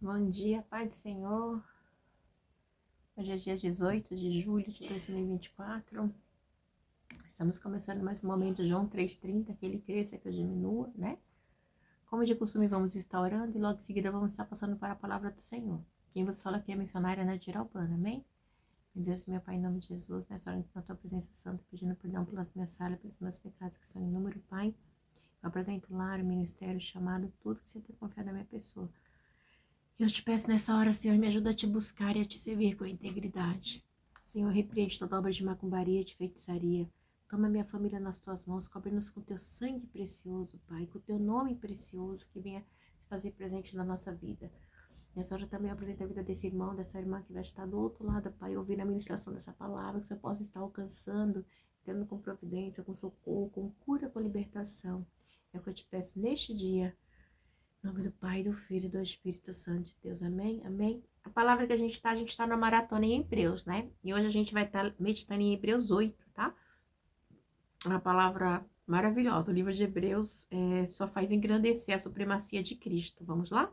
Bom dia, Pai do Senhor. Hoje é dia 18 de julho de 2024. Estamos começando mais um momento, João 3,30, que ele cresça, que eu diminua, né? Como de costume, vamos estar orando e logo em seguida vamos estar passando para a palavra do Senhor. Quem vos fala aqui é a missionária Nadir Albana, amém? Meu Deus, meu Pai, em nome de Jesus, nessa hora na tua presença santa, pedindo perdão pelas minhas falhas, pelos meus pecados que são em número, Pai. Eu apresento o lar, o ministério, o chamado, tudo que você tem confiado na minha pessoa. Eu te peço nessa hora, Senhor, me ajuda a te buscar e a te servir com integridade. Senhor, repreende toda obra de macumbaria, de feitiçaria. Toma minha família nas tuas mãos, cobre-nos com teu sangue precioso, Pai, com teu nome precioso, que venha se fazer presente na nossa vida. Nessa hora também eu apresento a vida desse irmão, dessa irmã que vai estar do outro lado, Pai, ouvindo a ministração dessa palavra, que o Senhor possa estar alcançando, tendo com providência, com socorro, com cura, com libertação. É o que eu te peço neste dia. Em nome do Pai, do Filho e do Espírito Santo de Deus. Amém? Amém? A palavra que a gente tá na maratona em Hebreus, né? E hoje a gente vai estar meditando em Hebreus 8, tá? Uma palavra maravilhosa. O livro de Hebreus só faz engrandecer a supremacia de Cristo. Vamos lá?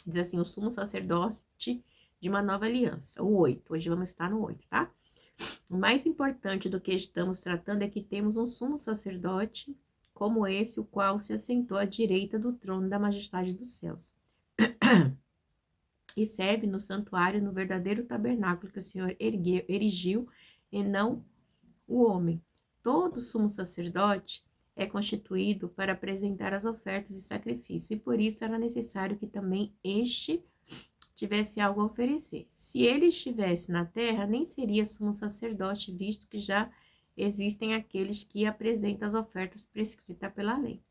Diz assim, o sumo sacerdote de uma nova aliança. O 8. Hoje vamos estar no 8, tá? O mais importante do que estamos tratando é que temos um sumo sacerdote como esse, o qual se assentou à direita do trono da majestade dos céus. E serve no santuário, no verdadeiro tabernáculo que o Senhor erigiu, e não o homem. Todo sumo sacerdote é constituído para apresentar as ofertas e sacrifícios, e por isso era necessário que também este tivesse algo a oferecer. Se ele estivesse na terra, nem seria sumo sacerdote, visto que já existem aqueles que apresentam as ofertas prescritas pela lei.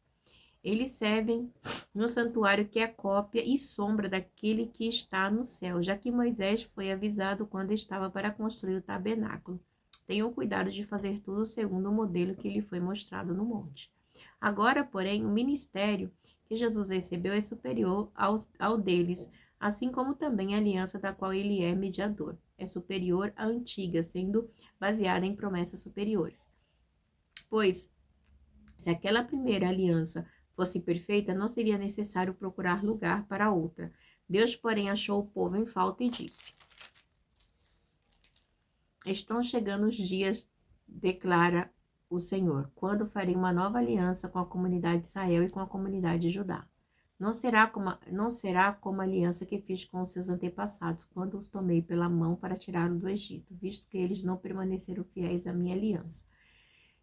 Eles servem no santuário que é cópia e sombra daquele que está no céu, já que Moisés foi avisado quando estava para construir o tabernáculo. Tenham cuidado de fazer tudo segundo o modelo que lhe foi mostrado no monte. Agora, porém, o ministério que Jesus recebeu é superior ao deles, assim como também a aliança da qual ele é mediador. É superior à antiga, sendo baseada em promessas superiores. Pois, se aquela primeira aliança fosse perfeita, não seria necessário procurar lugar para outra. Deus, porém, achou o povo em falta e disse: estão chegando os dias, declara o Senhor, quando farei uma nova aliança com a comunidade de Israel e com a comunidade de Judá. Não será como a aliança que fiz com os seus antepassados, quando os tomei pela mão para tirá-los do Egito, visto que eles não permaneceram fiéis à minha aliança.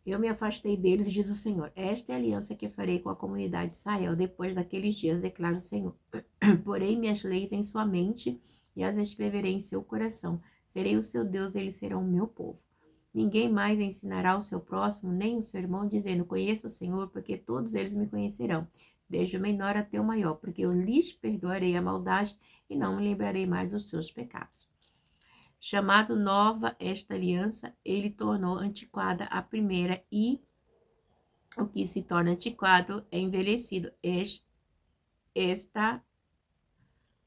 Eu me afastei deles, diz o Senhor. Esta é a aliança que farei com a comunidade de Israel depois daqueles dias, declara o Senhor. Porei minhas leis em sua mente e as escreverei em seu coração. Serei o seu Deus, eles serão o meu povo. Ninguém mais ensinará o seu próximo, nem o seu irmão, dizendo, conheço o Senhor, porque todos eles me conhecerão, desde o menor até o maior, porque eu lhes perdoarei a maldade e não me lembrarei mais dos seus pecados. Chamado nova esta aliança, ele tornou antiquada a primeira, e o que se torna antiquado é envelhecido. Está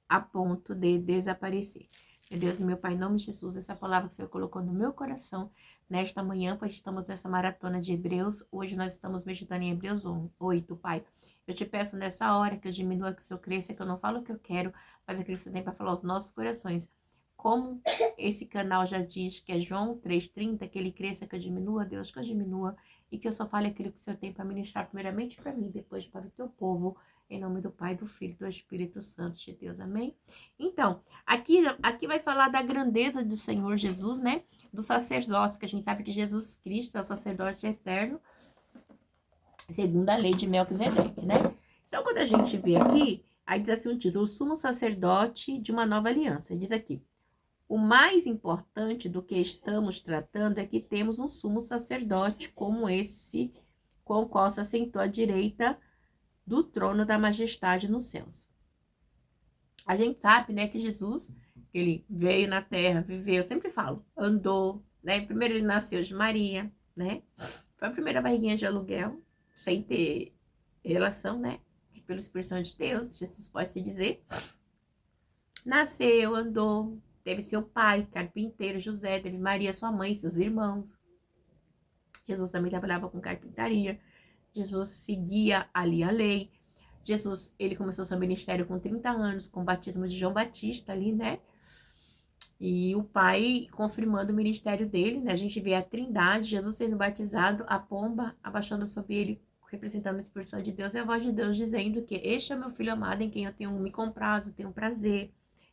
a ponto de desaparecer. Meu Deus e meu Pai, em nome de Jesus, essa palavra que o Senhor colocou no meu coração nesta manhã, pois estamos nessa maratona de Hebreus. Hoje nós estamos meditando em Hebreus 8, Pai. Eu te peço nessa hora que eu diminua, que o Senhor cresça, que eu não falo o que eu quero, mas aquilo que o Senhor tem para falar aos nossos corações. Como esse canal já diz, que é João 3,30, que ele cresça, que eu diminua, Deus, que eu diminua, e que eu só fale aquilo que o Senhor tem para ministrar, primeiramente para mim, depois para o teu povo, em nome do Pai, do Filho e do Espírito Santo de Deus, amém? Então, aqui vai falar da grandeza do Senhor Jesus, né? Do sacerdócio, que a gente sabe que Jesus Cristo é o sacerdote eterno, segundo a lei de Melquisedeque, né? Então, quando a gente vê aqui, aí diz assim o título, o sumo sacerdote de uma nova aliança. Diz aqui, o mais importante do que estamos tratando é que temos um sumo sacerdote como esse, com o qual se assentou à direita do trono da majestade nos céus. A gente sabe, né, que Jesus, ele veio na terra, viveu, eu sempre falo, andou, né? Primeiro ele nasceu de Maria, né? Foi a primeira barriguinha de aluguel, sem ter relação, né? Pela expressão de Deus, Jesus pode se dizer. Nasceu, andou, teve seu pai, carpinteiro, José, teve Maria, sua mãe, seus irmãos. Jesus também trabalhava com carpintaria. Jesus seguia ali a lei. Jesus, ele começou seu ministério com 30 anos, com o batismo de João Batista ali, né? E o pai confirmando o ministério dele, né? A gente vê a Trindade, Jesus sendo batizado, a pomba abaixando sobre ele, representando a expressão de Deus, e a voz de Deus dizendo que este é meu filho amado em quem eu tenho me comprado, tenho prazer.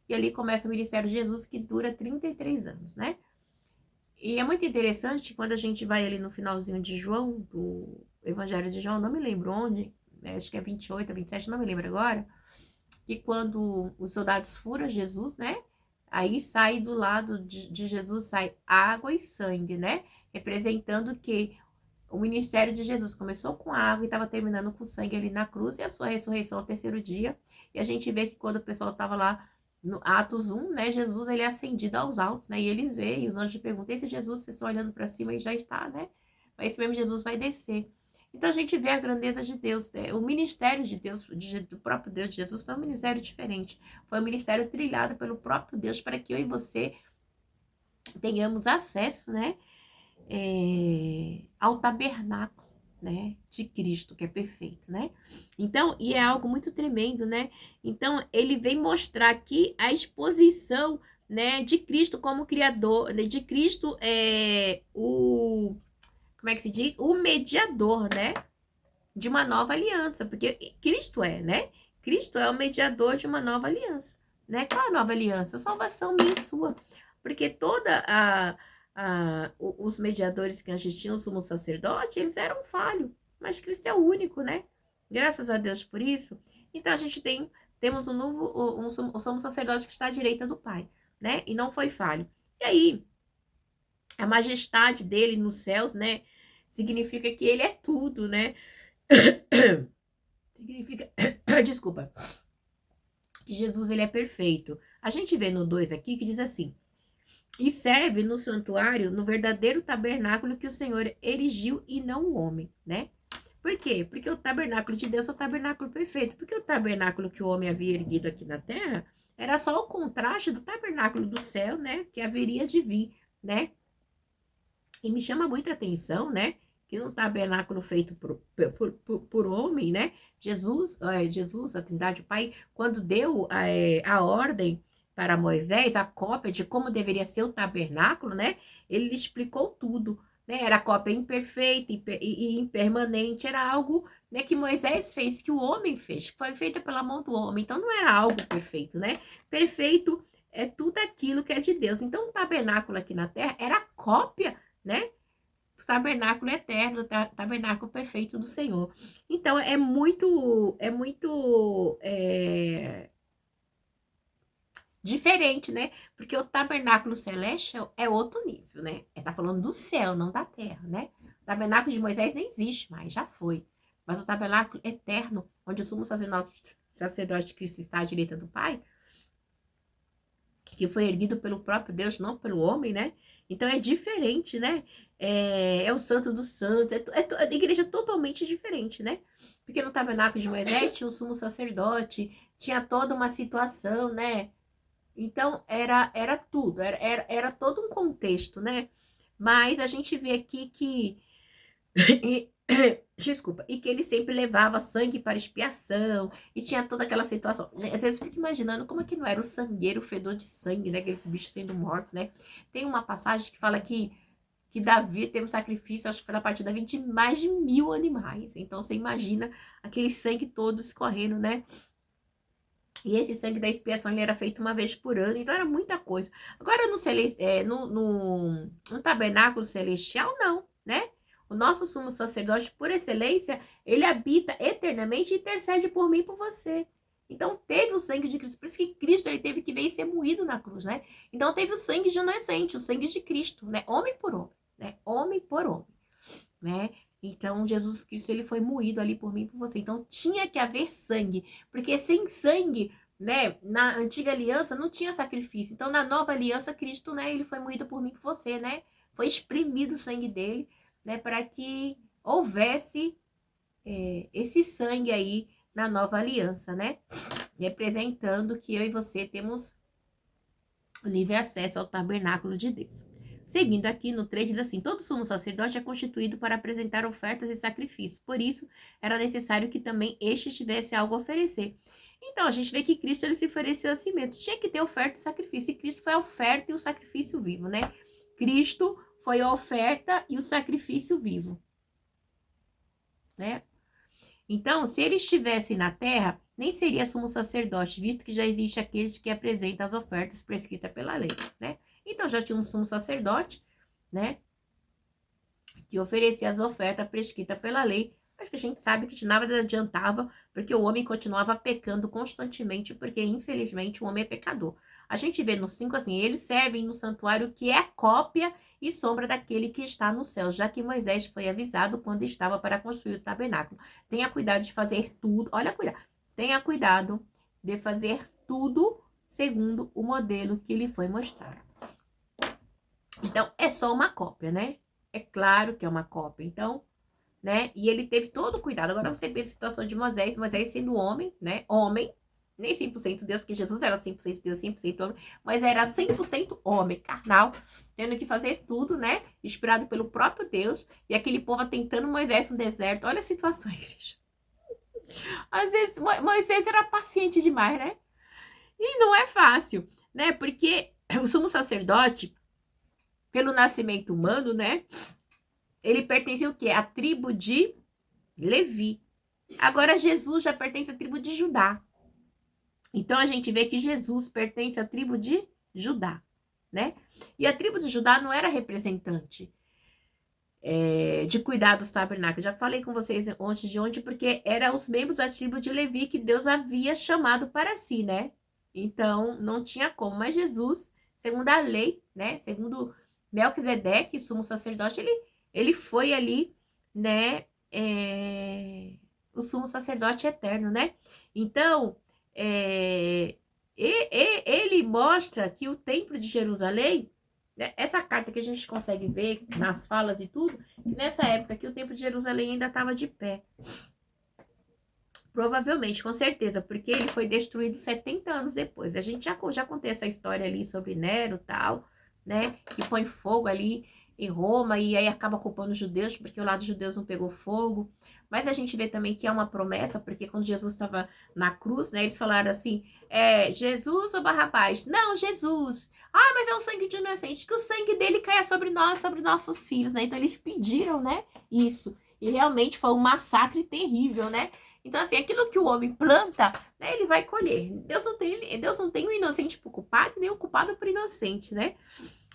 E ali começa o ministério de Jesus, que dura 33 anos, né? E é muito interessante quando a gente vai ali no finalzinho de João, do Evangelho de João, não me lembro onde, acho que é 28, 27, não me lembro agora, que quando os soldados furam Jesus, né? Aí sai do lado de Jesus, sai água e sangue, né? Representando que o ministério de Jesus começou com água e estava terminando com sangue ali na cruz, e a sua ressurreição ao terceiro dia. E a gente vê que quando o pessoal estava lá no Atos 1, né, Jesus ele é ascendido aos altos, né, e eles veem, e os anjos perguntam, esse Jesus, vocês estão olhando para cima e já está, né, mas esse mesmo Jesus vai descer. Então a gente vê a grandeza de Deus, né? O ministério de Deus, do próprio Deus de Jesus, foi um ministério diferente, foi um ministério trilhado pelo próprio Deus para que eu e você tenhamos acesso, né, ao tabernáculo, né, de Cristo, que é perfeito, né? Então, e é algo muito tremendo, né? Então, ele vem mostrar aqui a exposição, né, de Cristo como Criador, né, de Cristo como é que se diz? O mediador, né, de uma nova aliança, porque Cristo né? Cristo é o mediador de uma nova aliança, né? Qual é a nova aliança? A salvação minha e sua, porque os mediadores que antes tinham o sumo sacerdote, eles eram falhos, mas Cristo é o único, né? Graças a Deus por isso. Então a gente temos um sumo sacerdote que está à direita do Pai, né? E não foi falho. E aí, a majestade dele nos céus, né? Significa que ele é tudo, né? Significa, desculpa, que Jesus ele é perfeito. A gente vê no 2 aqui que diz assim: e serve no santuário, no verdadeiro tabernáculo que o Senhor erigiu e não o homem, né? Por quê? Porque o tabernáculo de Deus é o tabernáculo perfeito. Porque o tabernáculo que o homem havia erguido aqui na terra era só o contraste do tabernáculo do céu, né? Que haveria de vir, né? E me chama muita atenção, né? Que no tabernáculo feito por homem, né? Jesus, a Trindade, o Pai, quando deu a ordem para Moisés, a cópia de como deveria ser o tabernáculo, né? Ele explicou tudo, né? Era cópia imperfeita e impermanente, era algo, né, que Moisés fez, que o homem fez, que foi feita pela mão do homem. Então não era algo perfeito, né? Perfeito é tudo aquilo que é de Deus. Então o tabernáculo aqui na terra era cópia, né? O tabernáculo eterno, o tabernáculo perfeito do Senhor. Então, diferente, né? Porque o tabernáculo celeste é outro nível, né? Tá falando do céu, não da terra, né? O tabernáculo de Moisés nem existe mais, já foi. Mas o tabernáculo eterno, onde o sumo sacerdote Cristo está à direita do Pai, que foi erguido pelo próprio Deus, não pelo homem, né? Então é diferente, né? É o santo dos santos, a igreja totalmente diferente, né? Porque no tabernáculo de Moisés tinha o sumo sacerdote, tinha toda uma situação, né? Então era tudo, era todo um contexto, né? Mas a gente vê aqui que desculpa, e que ele sempre levava sangue para expiação, e tinha toda aquela situação. Às vezes eu fico imaginando como é que não era o sangueiro, o fedor de sangue, né? Aqueles bichos sendo mortos, né? Tem uma passagem que fala que Davi teve um sacrifício, acho que foi na partida de mais de 1000 animais. Então você imagina aquele sangue todo escorrendo, né? E esse sangue da expiação ele era feito uma vez por ano, então era muita coisa. Agora no tabernáculo celestial, não, né? O nosso sumo sacerdote, por excelência, ele habita eternamente e intercede por mim e por você. Então teve o sangue de Cristo, por isso que Cristo ele teve que vir e ser moído na cruz, né? Então teve o sangue de inocente, o sangue de Cristo, né? Homem por homem, né? Homem por homem, né? Então Jesus Cristo ele foi moído ali por mim e por você. Então tinha que haver sangue, porque sem sangue, né, na antiga aliança não tinha sacrifício. Então na nova aliança Cristo, né, ele foi moído por mim e por você, né? Foi exprimido o sangue dele, né, para que houvesse esse sangue aí na nova aliança, né? Representando que eu e você temos o livre acesso ao tabernáculo de Deus. Seguindo aqui no 3, diz assim: todo sumo sacerdote é constituído para apresentar ofertas e sacrifícios. Por isso, era necessário que também este tivesse algo a oferecer. Então, a gente vê que Cristo ele se ofereceu a si mesmo. Tinha que ter oferta e sacrifício. E Cristo foi a oferta e o sacrifício vivo, né? Cristo foi a oferta e o sacrifício vivo, né? Então, se ele estivesse na terra, nem seria sumo sacerdote, visto que já existe aqueles que apresentam as ofertas prescritas pela lei, né? Então, já tinha um sumo sacerdote, né? Que oferecia as ofertas prescritas pela lei, mas que a gente sabe que de nada adiantava, porque o homem continuava pecando constantemente, porque infelizmente o homem é pecador. A gente vê no 5 assim: eles servem no santuário que é cópia e sombra daquele que está no céu, já que Moisés foi avisado quando estava para construir o tabernáculo. Tenha cuidado de fazer tudo, olha, cuidado, tenha cuidado de fazer tudo segundo o modelo que lhe foi mostrado. Então, é só uma cópia, né? É claro que é uma cópia. Então, né? E ele teve todo o cuidado. Agora você vê a situação de Moisés, Moisés sendo homem, né? Homem, nem 100% Deus, porque Jesus era 100% Deus, 100% homem, mas era 100% homem, carnal, tendo que fazer tudo, né? Inspirado pelo próprio Deus, e aquele povo tentando Moisés no deserto. Olha a situação, igreja. Às vezes, Moisés era paciente demais, né? E não é fácil, né? Porque o sumo sacerdote, pelo nascimento humano, né? Ele pertence ao quê? À tribo de Levi. Agora, Jesus já pertence à tribo de Judá. Então, a gente vê que Jesus pertence à tribo de Judá, né? E a tribo de Judá não era representante de cuidar dos tabernáculos. Já falei com vocês antes de ontem, porque eram os membros da tribo de Levi que Deus havia chamado para si, né? Então, não tinha como. Mas Jesus, segundo a lei, né? Segundo Melquisedeque, sumo sacerdote, ele foi ali, né? O sumo sacerdote eterno, né? Então, ele mostra que o templo de Jerusalém, né, essa carta que a gente consegue ver nas falas e tudo, que nessa época que o templo de Jerusalém ainda estava de pé. Provavelmente, com certeza, porque ele foi destruído 70 anos depois. A gente já contei essa história ali sobre Nero e tal, né? Que põe fogo ali em Roma e aí acaba culpando os judeus, porque o lado dos judeus não pegou fogo. Mas a gente vê também que é uma promessa, porque quando Jesus estava na cruz, né? Eles falaram assim, Jesus ou Barrabás? Não, Jesus! Ah, mas é o sangue de inocente, que o sangue dele caia sobre nós, sobre os nossos filhos, né? Então eles pediram, né? Isso. E realmente foi um massacre terrível, né? Então, assim, aquilo que o homem planta, né, ele vai colher. Deus não tem o inocente por culpado, nem o culpado por inocente, né?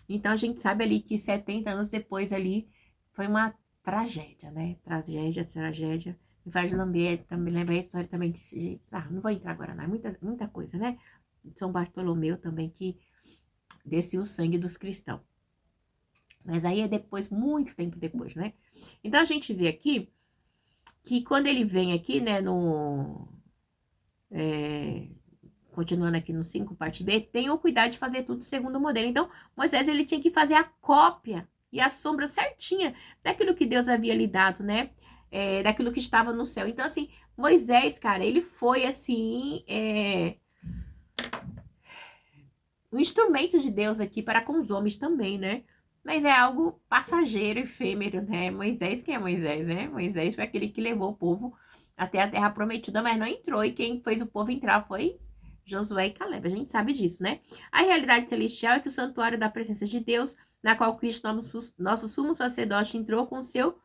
Então, a gente sabe ali que 70 anos depois ali, foi uma tragédia, né? Tragédia. Me faz também lembrar a história também desse jeito. Ah, não vou entrar agora, não. É muita coisa, né? São Bartolomeu também, que desceu o sangue dos cristãos. Mas aí é depois, muito tempo depois, né? Então, a gente vê aqui que quando ele vem aqui, né, continuando aqui no 5, parte B, tenham cuidado de fazer tudo segundo o modelo. Então, Moisés, ele tinha que fazer a cópia e a sombra certinha daquilo que Deus havia lhe dado, né, daquilo que estava no céu. Então, assim, Moisés, cara, ele foi, assim, um instrumento de Deus aqui para com os homens também, né? Mas é algo passageiro, efêmero, né? Moisés, quem é Moisés, né? Moisés foi aquele que levou o povo até a terra prometida, mas não entrou. E quem fez o povo entrar foi Josué e Caleb. A gente sabe disso, né? A realidade celestial é que o santuário da presença de Deus, na qual Cristo, nosso sumo sacerdote, entrou com seu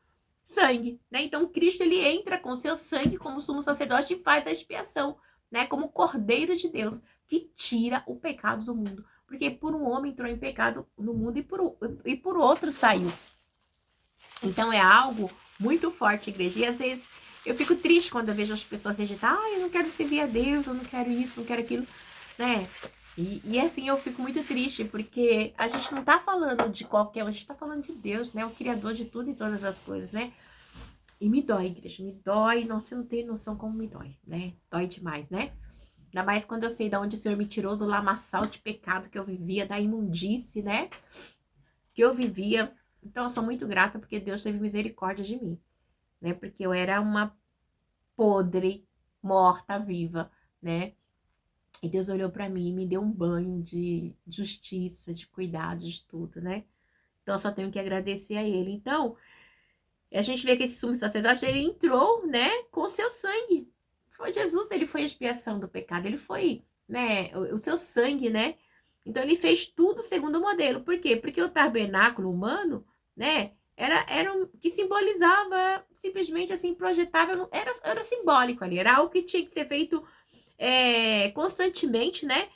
sangue, né? Então, Cristo, ele entra com seu sangue como sumo sacerdote e faz a expiação, né? Como Cordeiro de Deus, que tira o pecado do mundo. Porque por um homem entrou em pecado no mundo e por outro saiu. Então é algo muito forte, igreja. E às vezes eu fico triste quando eu vejo as pessoas rejeitar. Eu não quero servir a Deus, eu não quero isso, não quero aquilo, né? E assim eu fico muito triste, porque a gente não tá falando de qualquer um, a gente tá falando de Deus, né? O Criador de tudo e todas as coisas, né? E me dói, igreja, me dói. Não, você não tem noção como me dói, né? Dói demais, né? Ainda mais quando eu sei de onde o Senhor me tirou, do lamaçal de pecado que eu vivia, da imundície, né? Que eu vivia. Então, eu sou muito grata porque Deus teve misericórdia de mim, né? Porque eu era uma podre, morta, viva, né? E Deus olhou para mim e me deu um banho de justiça, de cuidado, de tudo, né? Então, eu só tenho que agradecer a ele. Então, a gente vê que esse sumo sacerdote, ele entrou, né, com seu sangue. Foi Jesus, ele foi a expiação do pecado. Ele foi, né, o seu sangue, né? Então, ele fez tudo segundo o modelo. Por quê? Porque o tabernáculo humano, né, era um, que simbolizava, simplesmente assim, projetava, era simbólico ali. Era algo que tinha que ser feito constantemente, né,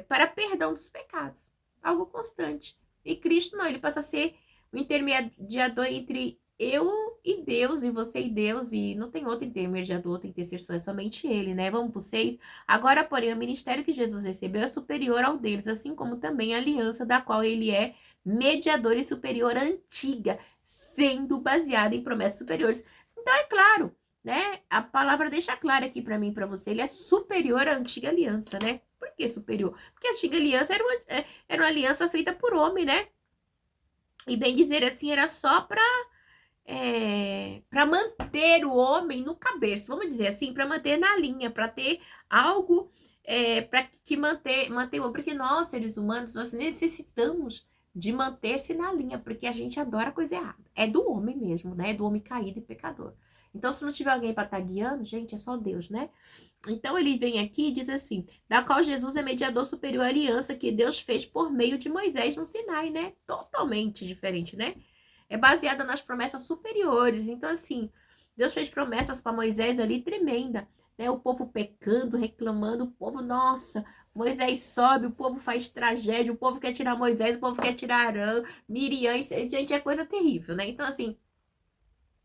para perdão dos pecados. Algo constante. E Cristo não, ele passa a ser o intermediador entre eu e Deus, e você e Deus, e não tem outro intermediador, outro intercessor, é somente ele, né? Vamos pro 6. Agora, porém, o ministério que Jesus recebeu é superior ao deles, assim como também a aliança da qual ele é mediador e superior à antiga, sendo baseada em promessas superiores. Então, é claro, né? A palavra deixa claro aqui para mim e para você, ele é superior à antiga aliança, né? Por que superior? Porque a antiga aliança era uma aliança feita por homem, né? E bem dizer assim, era só para manter o homem no cabeça, vamos dizer assim, para manter na linha, para ter algo para que manter o homem. Porque nós, seres humanos, nós necessitamos de manter-se na linha, porque a gente adora coisa errada. É do homem mesmo, né? É do homem caído e pecador. Então, se não tiver alguém para estar guiando, gente, é só Deus, né? Então, ele vem aqui e diz assim, da qual Jesus é mediador superior à aliança que Deus fez por meio de Moisés no Sinai, né? Totalmente diferente, né? É baseada nas promessas superiores. Então, assim, Deus fez promessas para Moisés ali tremenda, né? O povo pecando, reclamando, o povo, nossa, Moisés sobe, o povo faz tragédia, o povo quer tirar Moisés, o povo quer tirar Arão, Miriam, gente, é coisa terrível, né? Então, assim,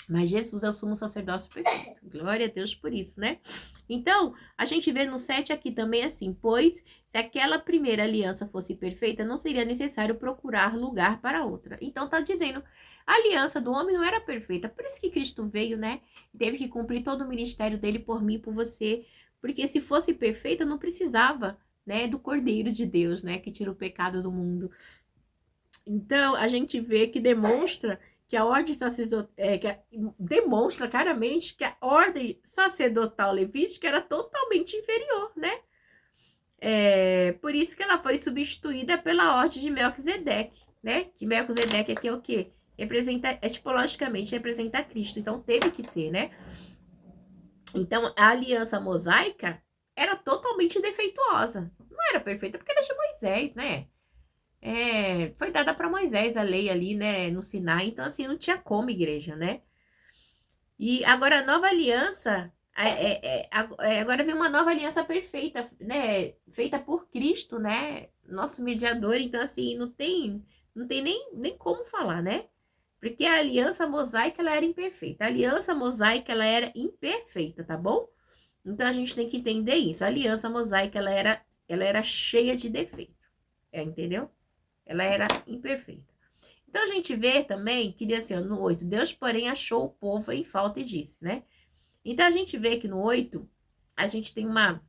mas Jesus é o sumo sacerdócio perfeito. Glória a Deus por isso, né? Então, a gente vê no 7 aqui também assim, pois se aquela primeira aliança fosse perfeita, não seria necessário procurar lugar para outra. Então, tá dizendo, a aliança do homem não era perfeita. Por isso que Cristo veio, né? Teve que cumprir todo o ministério dele por mim e por você. Porque se fosse perfeita, não precisava, né, do Cordeiro de Deus, né, que tira o pecado do mundo. Então, a gente vê que demonstra que a ordem sacerdotal, demonstra claramente que a ordem sacerdotal levítica era totalmente inferior, né? Por isso que ela foi substituída pela ordem de Melquisedeque, né? Que Melquisedeque aqui é o quê? Tipologicamente representa Cristo, então teve que ser, né? Então, a aliança mosaica era totalmente defeituosa. Não era perfeita porque era de Moisés, né? Foi dada para Moisés a lei ali, né, no Sinai, então assim, não tinha como igreja, né? E agora a nova aliança, agora vem uma nova aliança perfeita, né, feita por Cristo, né, nosso mediador, então assim, não tem nem como falar, né? Porque a aliança mosaica, ela era imperfeita, a aliança mosaica, ela era imperfeita, tá bom? Então a gente tem que entender isso, a aliança mosaica, ela era cheia de defeito, entendeu? Ela era imperfeita. Então, a gente vê também que, assim, no 8, Deus, porém, achou o povo em falta e disse, né? Então, a gente vê que no 8, a gente tem uma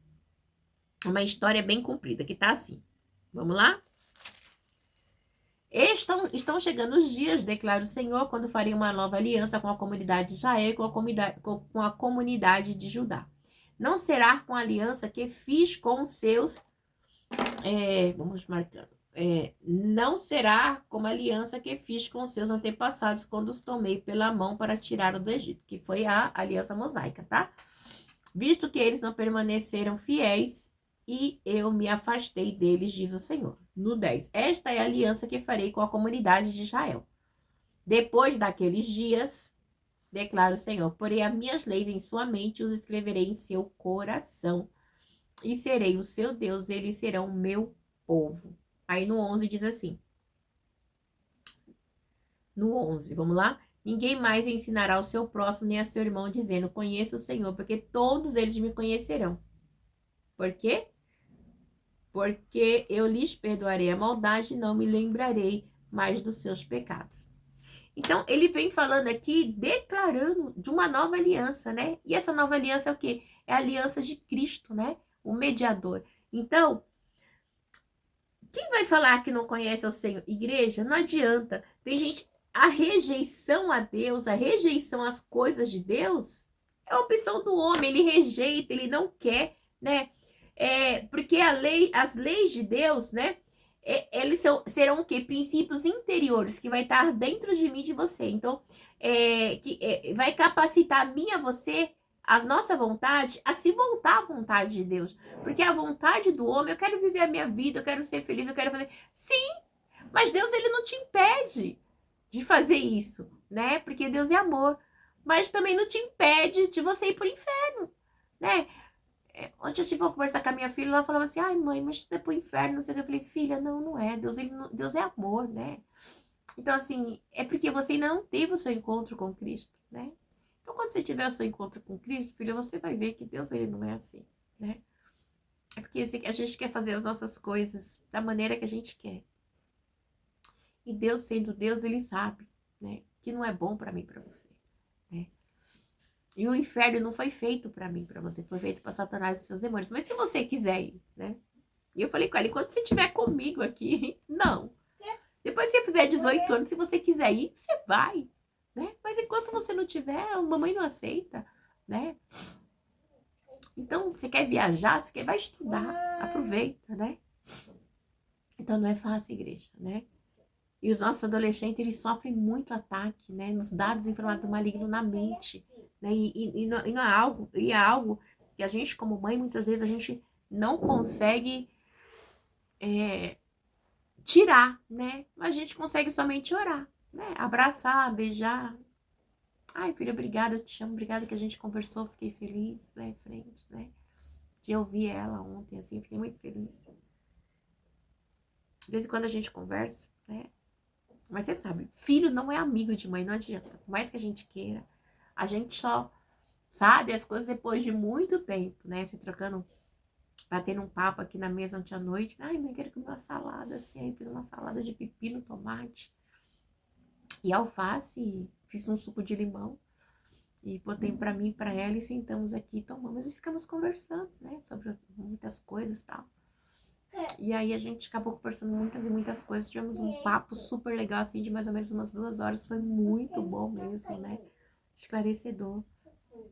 história bem comprida, que tá assim. Vamos lá? Estão chegando os dias, declara o Senhor, quando farei uma nova aliança com a comunidade de Israel e com a comunidade de Judá. Não será com a aliança que fiz com os seus... vamos marcando. Não será como a aliança que fiz com seus antepassados quando os tomei pela mão para tirá-lo do Egito, que foi a aliança mosaica, tá? Visto que eles não permaneceram fiéis e eu me afastei deles, diz o Senhor. No 10, esta é a aliança que farei com a comunidade de Israel. Depois daqueles dias, declara o Senhor, porei as minhas leis em sua mente e os escreverei em seu coração. E serei o seu Deus, eles serão o meu povo. Aí no 11 diz assim. No 11, vamos lá? Ninguém mais ensinará ao seu próximo nem a seu irmão, dizendo, conheço o Senhor, porque todos eles me conhecerão. Por quê? Porque eu lhes perdoarei a maldade e não me lembrarei mais dos seus pecados. Então, ele vem falando aqui, declarando de uma nova aliança, né? E essa nova aliança é o quê? É a aliança de Cristo, né? O mediador. Então, quem vai falar que não conhece o Senhor? Igreja, não adianta. Tem gente, a rejeição a Deus, a rejeição às coisas de Deus, é a opção do homem. Ele rejeita, ele não quer, né? Porque as leis de Deus, né? eles serão o quê? Princípios interiores que vai estar dentro de mim e de você. Então, vai capacitar a mim e a você, a nossa vontade, a se voltar à vontade de Deus. Porque a vontade do homem, eu quero viver a minha vida, eu quero ser feliz, eu quero fazer... Sim, mas Deus, ele não te impede de fazer isso, né? Porque Deus é amor. Mas também não te impede de você ir pro inferno, né? Ontem eu tive uma conversa com a minha filha, ela falava assim, ai mãe, mas você é pro inferno, não sei o que. Eu falei, filha, não, não é. Deus é amor, né? Então, assim, é porque você ainda não teve o seu encontro com Cristo, né? Então, quando você tiver o seu encontro com Cristo, filha, você vai ver que Deus, ele não é assim, né? É porque a gente quer fazer as nossas coisas da maneira que a gente quer. E Deus, sendo Deus, ele sabe, né? Que não é bom pra mim, pra você, né? E o inferno não foi feito pra mim, pra você. Foi feito pra Satanás e seus demônios. Mas se você quiser ir, né? E eu falei com ela, enquanto você estiver comigo aqui, não. Depois que você fizer 18 anos, se você quiser ir, você vai, né? Mas enquanto você não tiver, a mamãe não aceita, né? Então, você quer viajar, você quer, vai estudar, aproveita, né? Então, não é fácil, igreja, né? E os nossos adolescentes, eles sofrem muito ataque, né? Nos dados informados do maligno na mente, né? Não é algo que a gente, como mãe, muitas vezes a gente não consegue tirar, né? Mas a gente consegue somente orar, né? Abraçar, beijar. Ai, filha, obrigada, eu te amo, obrigada que a gente conversou, fiquei feliz, né? Em frente, né? De ouvir ela ontem, assim, fiquei muito feliz. De vez em quando a gente conversa, né? Mas você sabe, filho não é amigo de mãe, não adianta. Por mais que a gente queira, a gente só sabe as coisas depois de muito tempo, né? Se trocando, batendo um papo aqui na mesa ontem à noite. Ai, mãe, quero comer uma salada assim. Aí fiz uma salada de pepino, tomate e alface. Fiz um suco de limão e botei pra mim e pra ela e sentamos aqui, tomamos e ficamos conversando, né? Sobre muitas coisas e tal. E aí a gente acabou conversando muitas e muitas coisas. Tivemos um papo super legal, assim, de mais ou menos umas 2 horas. Foi muito bom mesmo, né? Esclarecedor,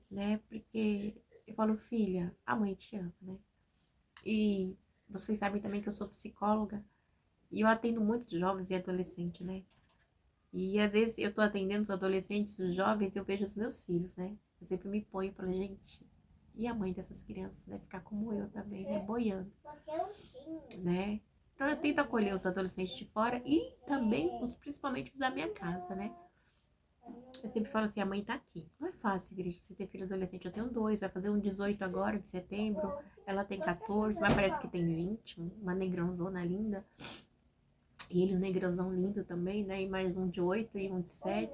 né? Porque eu falo, filha, a mãe te ama, né? E vocês sabem também que eu sou psicóloga. E eu atendo muitos jovens e adolescentes, né? E às vezes eu tô atendendo os adolescentes, os jovens, eu vejo os meus filhos, né? Eu sempre me ponho e falo, gente, e a mãe dessas crianças deve ficar como eu também, né? Boiando, né? Então eu tento acolher os adolescentes de fora e também, principalmente os da minha casa, né? Eu sempre falo assim, a mãe tá aqui. Não é fácil, igreja, você ter filho adolescente. Eu tenho 2, vai fazer um 18 agora, de setembro. Ela tem 14, mas parece que tem 20, uma negrãozona linda. E ele um negrãozão lindo também, né? E mais um de 8 e um de 7.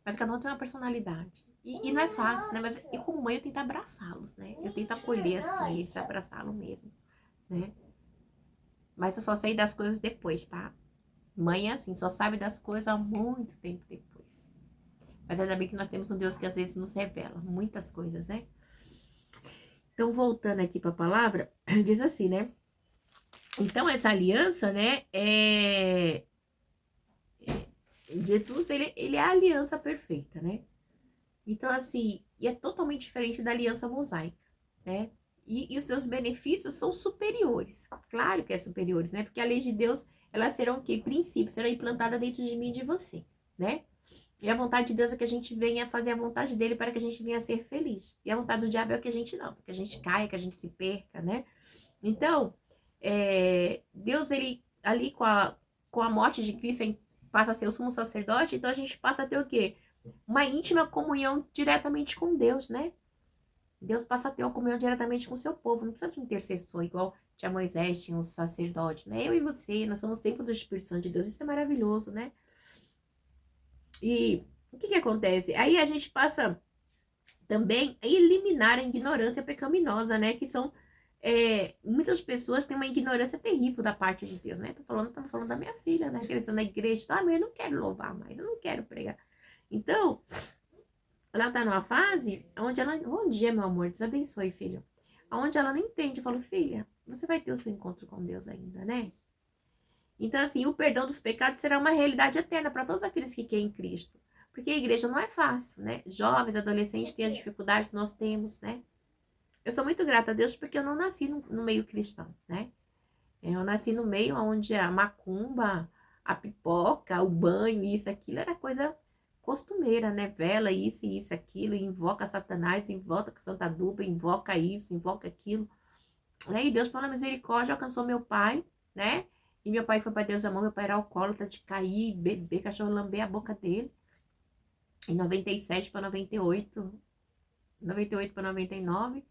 Mas cada um tem uma personalidade. E não é fácil, né? Mas eu, como mãe, eu tento abraçá-los, né? Eu tento acolher, assim, eles, abraçá-los mesmo, né? Mas eu só sei das coisas depois, tá? Mãe é assim, só sabe das coisas há muito tempo depois. Mas ainda bem que nós temos um Deus que às vezes nos revela muitas coisas, né? Então, voltando aqui para a palavra, diz assim, né? Então, essa aliança, né? Jesus, ele é a aliança perfeita, né? Então, assim, e é totalmente diferente da aliança mosaica, né? E os seus benefícios são superiores. Claro que é superiores, né? Porque a lei de Deus, elas serão o quê? Princípios, serão implantadas dentro de mim e de você, né? E a vontade de Deus é que a gente venha fazer a vontade dele para que a gente venha ser feliz. E a vontade do diabo é que a gente não, que a gente caia, que a gente se perca, né? Então, Deus, ele, ali com a morte de Cristo, passa a ser o sumo sacerdote, então a gente passa a ter o quê? Uma íntima comunhão diretamente com Deus, né? Deus passa a ter uma comunhão diretamente com o seu povo, não precisa de um intercessor, igual tinha Moisés, tinha um sacerdote, né? Eu e você, nós somos templo do Espírito Santo de Deus, isso é maravilhoso, né? E o que acontece? Aí a gente passa também a eliminar a ignorância pecaminosa, né? Que são, muitas pessoas têm uma ignorância terrível da parte de Deus, né? Estamos falando da minha filha, né? Crescendo na igreja, mas eu não quero louvar mais, eu não quero pregar. Então, ela tá numa fase onde ela, bom dia, meu amor, Deus abençoe, filho. Onde ela não entende, eu falo, filha, você vai ter o seu encontro com Deus ainda, né? Então, assim, o perdão dos pecados será uma realidade eterna para todos aqueles que querem Cristo. Porque a igreja não é fácil, né? Jovens, adolescentes têm as dificuldades que nós temos, né? Eu sou muito grata a Deus porque eu não nasci no meio cristão, né? Eu nasci no meio onde a macumba, a pipoca, o banho, isso, aquilo, era coisa costumeira, né? Vela, isso, aquilo, invoca Satanás, invoca Santa Dupla, invoca isso, invoca aquilo. E Deus, pela misericórdia, alcançou meu pai, né? E meu pai foi para Deus amor, meu pai era alcoólatra de cair, beber, cachorro lamber a boca dele. Em 97 para 98, 98 para 99,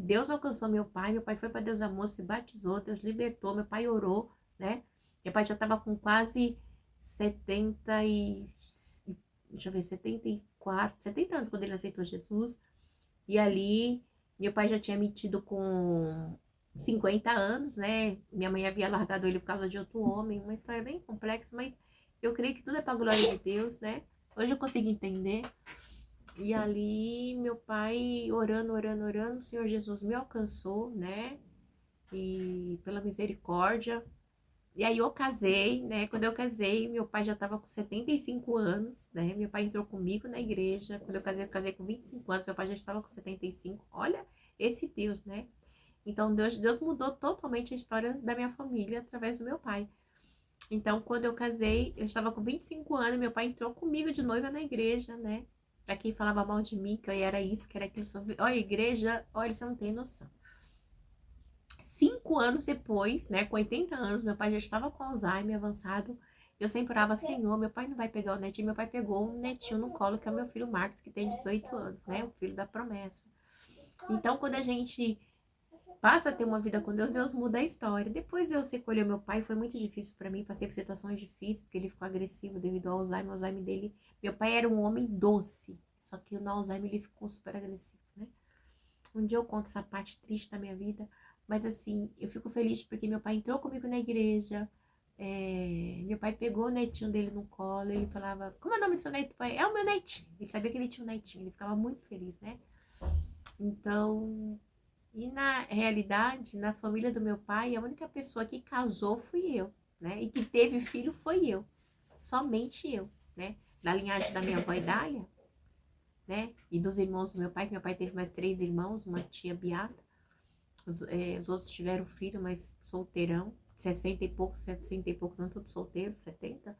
Deus alcançou meu pai foi para Deus amor, se batizou, Deus libertou, meu pai orou, né? Meu pai já estava com quase 70 e, deixa eu ver, 74, 70 anos quando ele aceitou Jesus. E ali, meu pai já tinha metido com 50 anos, né? Minha mãe havia largado ele por causa de outro homem, uma história bem complexa, mas eu creio que tudo é para a glória de Deus, né? Hoje eu consigo entender. E ali, meu pai orando, orando, orando, o Senhor Jesus me alcançou, né? E pela misericórdia. E aí eu casei, né? Quando eu casei, meu pai já estava com 75 anos, né? Meu pai entrou comigo na igreja. Quando eu casei com 25 anos, meu pai já estava com 75. Olha esse Deus, né? Então Deus mudou totalmente a história da minha família através do meu pai. Então, quando eu casei, eu estava com 25 anos, meu pai entrou comigo de noiva na igreja, né? Pra quem falava mal de mim, que eu era isso, que era aquilo. Olha, igreja, olha, você não tem noção. 5 anos depois, né, com 80 anos, meu pai já estava com Alzheimer avançado. Eu sempre orava, Senhor, meu pai não vai pegar o netinho. Meu pai pegou um netinho no colo, que é o meu filho Marcos, que tem 18 anos, né? O filho da promessa. Então, quando a gente passa a ter uma vida com Deus, Deus muda a história. Depois de eu recolher meu pai, foi muito difícil para mim. Passei por situações difíceis, porque ele ficou agressivo devido ao Alzheimer. O Alzheimer dele... Meu pai era um homem doce, só que no Alzheimer ele ficou super agressivo, né? Um dia eu conto essa parte triste da minha vida, mas assim, eu fico feliz porque meu pai entrou comigo na igreja, meu pai pegou o netinho dele no colo, ele falava, como é o nome do seu neto, pai? É o meu netinho. Ele sabia que ele tinha um netinho, ele ficava muito feliz, né? Então, e na realidade, na família do meu pai, a única pessoa que casou fui eu, né? E que teve filho foi eu, somente eu, né? Da linhagem da minha avó Idália, né? E dos irmãos do meu pai, que meu pai teve mais 3 irmãos, uma tia Beata. Os outros tiveram filho, mas solteirão, 60 e poucos, 60 e poucos anos, todos solteiros, 70,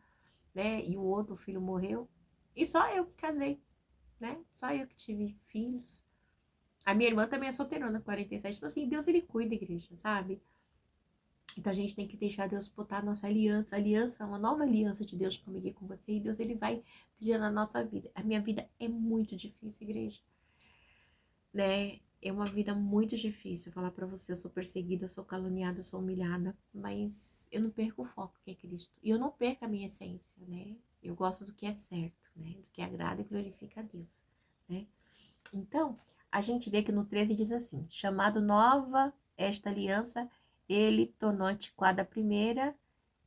né? E o outro filho morreu. E só eu que casei, né? Só eu que tive filhos. A minha irmã também é solteirona, 47. Então, assim, Deus, ele cuida, igreja, sabe? Então, a gente tem que deixar Deus botar a nossa aliança. Aliança, uma nova aliança de Deus comigo e com você. E Deus, ele vai trilhando a nossa vida. A minha vida é muito difícil, igreja, né? É uma vida muito difícil. Falar pra você, eu sou perseguida, eu sou caluniada, eu sou humilhada. Mas eu não perco o foco, que é Cristo. E eu não perco a minha essência, né? Eu gosto do que é certo, né? Do que agrada e glorifica a Deus, né? Então, a gente vê que no 13 diz assim: chamado nova esta aliança, ele tornou antiquada a primeira,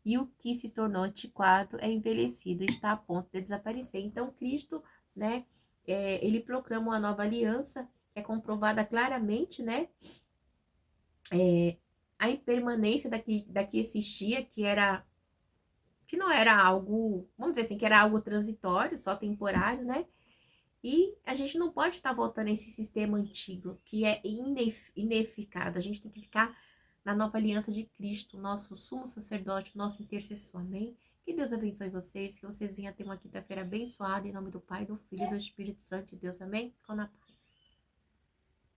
e o que se tornou antiquado é envelhecido, está a ponto de desaparecer. Então, Cristo, né, ele proclama uma nova aliança, que é comprovada claramente, né, a impermanência daqui existia, que não era algo, vamos dizer assim, que era algo transitório, só temporário, né? E a gente não pode estar voltando a esse sistema antigo, que é ineficaz. A gente tem que ficar na nova aliança de Cristo, nosso sumo sacerdote, nosso intercessor. Amém? Que Deus abençoe vocês, que vocês venham ter uma quinta-feira abençoada, em nome do Pai, do Filho e do Espírito Santo de Deus. Amém? Ficam na paz.